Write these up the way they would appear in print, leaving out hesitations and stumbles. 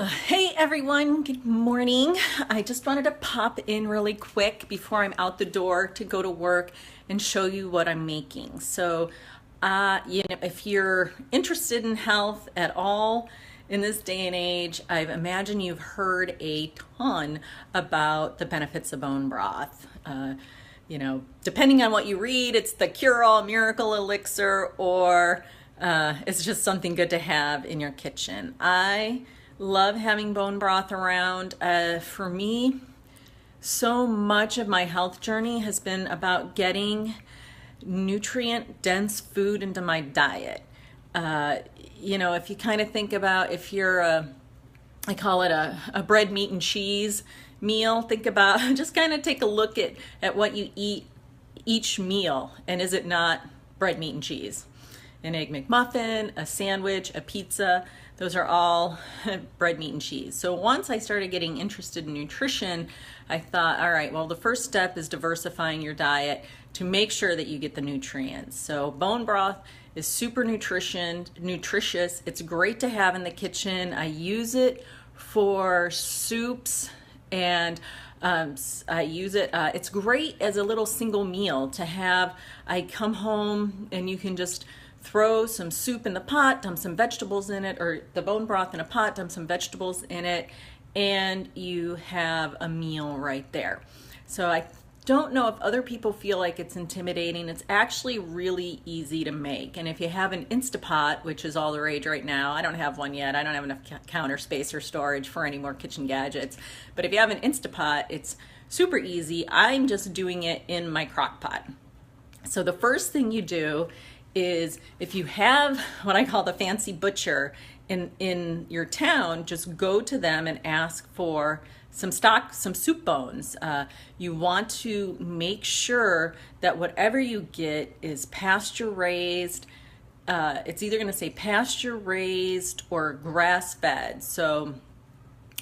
Hey everyone, good morning. I just wanted to pop in really quick before I'm out the door to go to work and show you what I'm making. So, if you're interested in health at all in this day and age, I imagine you've heard a ton about the benefits of bone broth. Depending on what you read, it's the cure-all miracle elixir, or it's just something good to have in your kitchen. I love having bone broth around. For me, so much of my health journey has been about getting nutrient dense food into my diet. If you kind of think about, if you're I call it a bread, meat, and cheese meal, think about, just kind of take a look at what you eat each meal, and is it not bread, meat, and cheese? An Egg McMuffin, a sandwich, a pizza, those are all bread, meat, and cheese. So once I started getting interested in nutrition, I thought, all right, well, the first step is diversifying your diet to make sure that you get the nutrients. So bone broth is super nutritious. It's great to have in the kitchen. I use it for soups, and I use it, it's great as a little single meal to have. I come home and you can just throw some soup in the pot, dump some vegetables in it, or the bone broth in a pot, dump some vegetables in it, and you have a meal right there. So I don't know if other people feel like it's intimidating. It's actually really easy to make. And if you have an Instapot, which is all the rage right now, I don't have one yet. I don't have enough counter space or storage for any more kitchen gadgets. But if you have an Instapot, it's super easy. I'm just doing it in my crock pot. So the first thing you do is, if you have what I call the fancy butcher in your town, just go to them and ask for some soup bones. You want to make sure that whatever you get is pasture raised. It's either going to say pasture raised or grass fed. So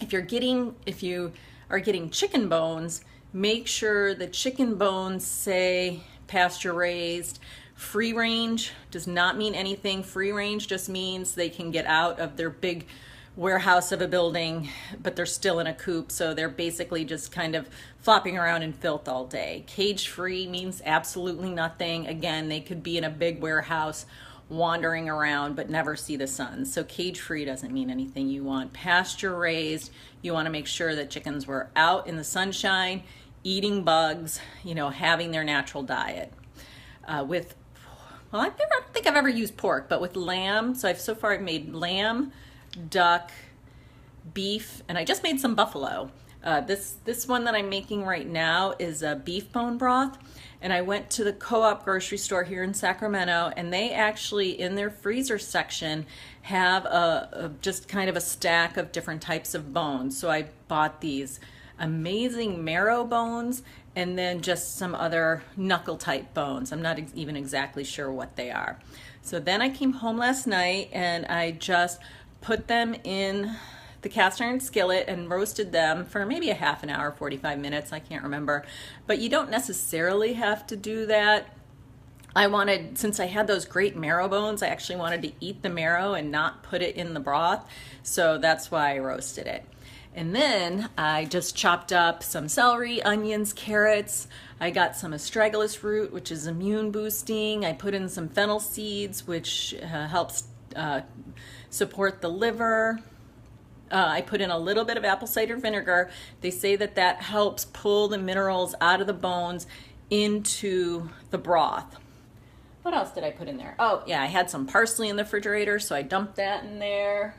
if you are getting chicken bones, make sure the chicken bones say pasture raised. Free range does not mean anything. Free range just means they can get out of their big warehouse of a building, but they're still in a coop, so they're basically just kind of flopping around in filth all day. Cage free means absolutely nothing. Again, they could be in a big warehouse wandering around but never see the sun. So cage free doesn't mean anything. You want pasture raised. You want to make sure that chickens were out in the sunshine, eating bugs, having their natural diet. I don't think I've ever used pork, but with lamb, so far I've made lamb, duck, beef, and I just made some buffalo. This one that I'm making right now is a beef bone broth, and I went to the Co-op grocery store here in Sacramento, and they actually, in their freezer section, have just kind of a stack of different types of bones. So I bought these amazing marrow bones, and then just some other knuckle type bones. I'm not even exactly sure what they are. So then I came home last night and I just put them in the cast iron skillet and roasted them for maybe a half an hour, 45 minutes, I can't remember. But you don't necessarily have to do that. Since I had those great marrow bones, I actually wanted to eat the marrow and not put it in the broth. So that's why I roasted it. And then I just chopped up some celery, onions, carrots. I got some astragalus root, which is immune boosting. I put in some fennel seeds, which helps support the liver. I put in a little bit of apple cider vinegar. They say that helps pull the minerals out of the bones into the broth. What else did I put in there? Oh yeah, I had some parsley in the refrigerator, so I dumped that in there.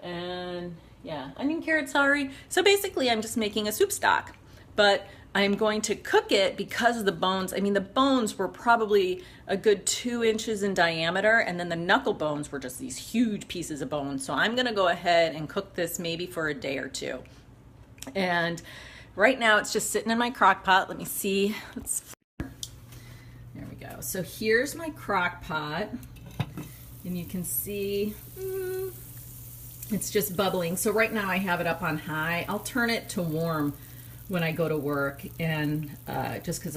And yeah, onion, carrot, celery. So basically I'm just making a soup stock, but I'm going to cook it because the bones were probably a good 2 inches in diameter, and then the knuckle bones were just these huge pieces of bone. So I'm gonna go ahead and cook this maybe for a day or two. And right now it's just sitting in my crock pot. Let me see, there we go. So here's my crock pot, and you can see, it's just bubbling. So right now I have it up on high. I'll turn it to warm when I go to work, and just because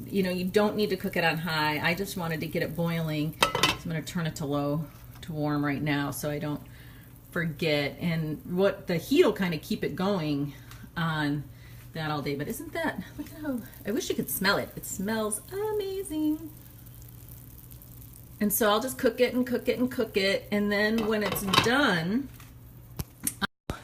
you don't need to cook it on high. I just wanted to get it boiling. So I'm going to turn it to low to warm right now so I don't forget, and what the heat will kind of keep it going on that all day. But isn't that, look at how, I wish you could smell it. It smells amazing. And so I'll just cook it and cook it and cook it, and then when it's done, I'll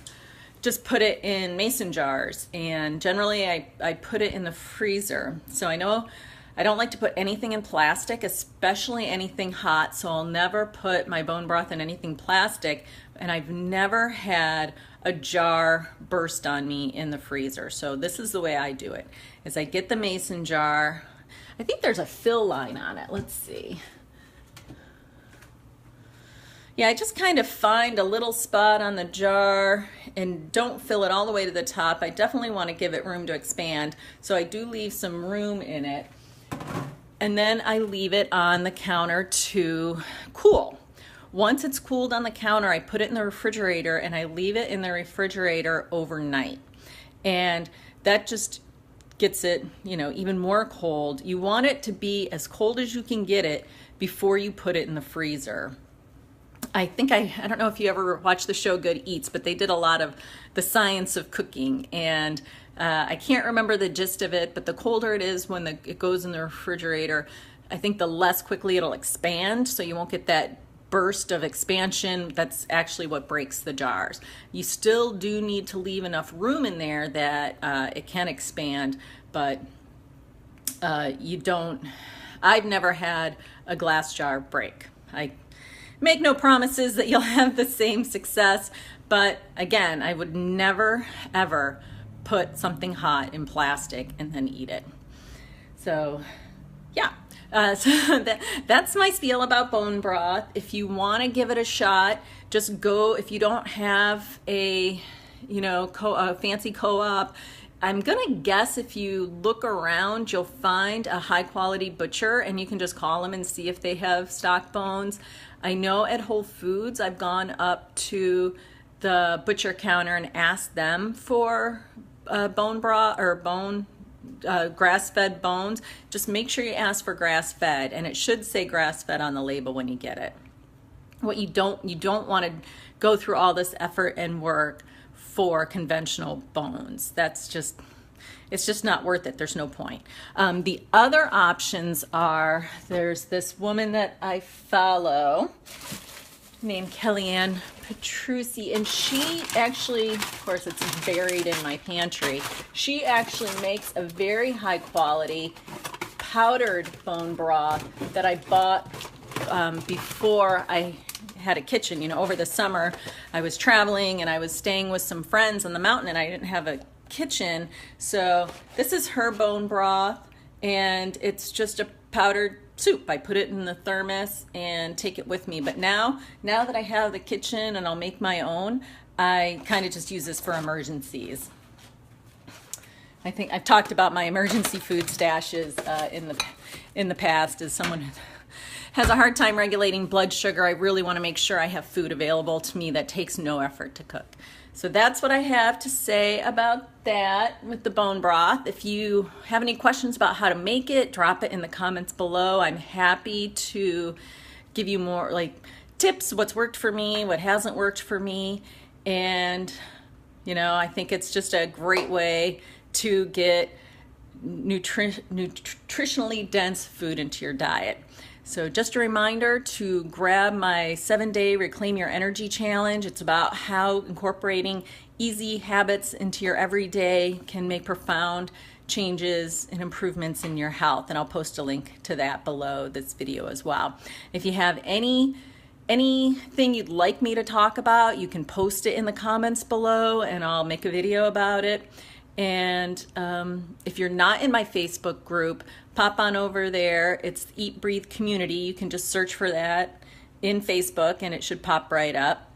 just put it in mason jars. And generally I put it in the freezer. So I know I don't like to put anything in plastic, especially anything hot, so I'll never put my bone broth in anything plastic, and I've never had a jar burst on me in the freezer. So this is the way I do it, is I get the mason jar. I think there's a fill line on it. Let's see. Yeah, I just kind of find a little spot on the jar and don't fill it all the way to the top. I definitely want to give it room to expand, so I do leave some room in it. And then I leave it on the counter to cool. Once it's cooled on the counter, I put it in the refrigerator and I leave it in the refrigerator overnight. And that just gets it, you know, even more cold. You want it to be as cold as you can get it before you put it in the freezer. I think I don't know if you ever watched the show Good Eats, but they did a lot of the science of cooking, and I can't remember the gist of it, but the colder it is when it goes in the refrigerator, I think the less quickly it'll expand, so you won't get that burst of expansion. That's actually what breaks the jars. You still do need to leave enough room in there that it can expand, but you don't. I've never had a glass jar break. I make no promises that you'll have the same success, but again, I would never ever put something hot in plastic and then eat it. So yeah, so that's my spiel about bone broth. If you want to give it a shot, just go. If you don't have a, you know, a fancy co-op, I'm gonna guess if you look around, you'll find a high quality butcher, and you can just call them and see if they have stock bones. I know at Whole Foods, I've gone up to the butcher counter and asked them for bone broth or grass-fed bones. Just make sure you ask for grass-fed, and it should say grass-fed on the label when you get it. What you don't want to go through all this effort and work for conventional bones. It's just not worth it. There's no point. The other options are, there's this woman that I follow named Kellyanne Petrucci, and she actually, of course it's buried in my pantry, she actually makes a very high quality powdered bone broth that I bought before I had a kitchen. You know, over the summer I was traveling and I was staying with some friends on the mountain and I didn't have a kitchen, so this is her bone broth, and it's just a powdered soup. I put it in the thermos and take it with me. But now that I have the kitchen and I'll make my own, I kind of just use this for emergencies. I think I've talked about my emergency food stashes in the past. As someone who has a hard time regulating blood sugar, I really want to make sure I have food available to me that takes no effort to cook. So that's what I have to say about that with the bone broth. If you have any questions about how to make it, drop it in the comments below. I'm happy to give you more tips, what's worked for me, what hasn't worked for me. And you know, I think it's just a great way to get nutritionally dense food into your diet. So just a reminder to grab my 7-day Reclaim Your Energy Challenge. It's about how incorporating easy habits into your everyday can make profound changes and improvements in your health. And I'll post a link to that below this video as well. If you have anything you'd like me to talk about, you can post it in the comments below and I'll make a video about it. And if you're not in my Facebook group, pop on over there. It's Eat Breathe Community. You can just search for that in Facebook and it should pop right up.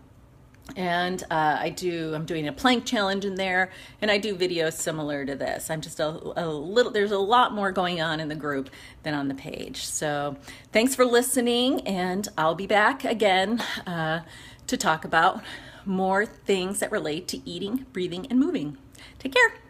And I'm doing a plank challenge in there, and I do videos similar to this. I'm just there's a lot more going on in the group than on the page. So thanks for listening, and I'll be back again to talk about more things that relate to eating, breathing, and moving. Take care.